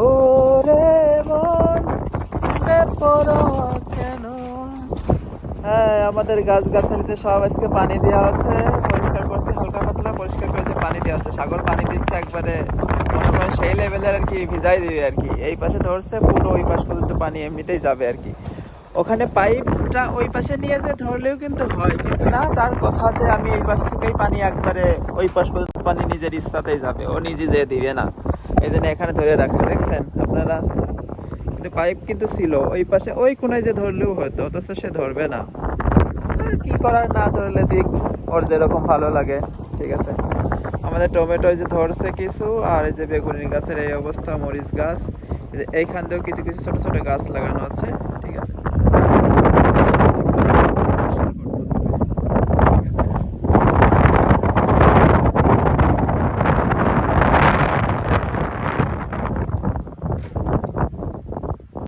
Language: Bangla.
ওরে মন বেপরোয়া কেন। হ্যাঁ, আমাদের গাছগাছালিতে সব আজকে পানি দেওয়া হচ্ছে, পরিষ্কার করছে, হালকা পাতলা পরিষ্কার করেছে, পানি দেওয়া হচ্ছে। সাগর পানি দিচ্ছে একবারে, মনে করেন সেই লেভেলের আর কি, ভিজাই দিবে আর কি। এই পাশে ধরছে, পুরো ওই পাশ পর্যন্ত পানি এমনিতেই যাবে আর কি। ওখানে পাইপটা ওই পাশে নিয়ে যে ধরলেও কিন্তু হয়, কিন্তু না, তার কথা যে আমি এই পাশ থেকেই পানি একবারে ওই পাশ পর্যন্ত পানি নিজের ইচ্ছাতেই যাবে, ও নিজে যেয়ে দিবে না। এই জন্য এখানে ধরে রাখছে, দেখছেন আপনারা। কিন্তু পাইপ কিন্তু ছিল ওই পাশে, ওই কোনায় যে ধরলেও হয়তো, অথচ সে ধরবে না। আর কি করার, না ধরলে দিক, ওর যেরকম ভালো লাগে। ঠিক আছে, আমাদের টমেটো যে ধরছে কিছু, আর এই যে বেগুনি গাছের এই অবস্থা, মরিচ গাছ, এইখান দিয়েও কিছু কিছু ছোট ছোট গাছ লাগানো আছে। ঠিক আছে।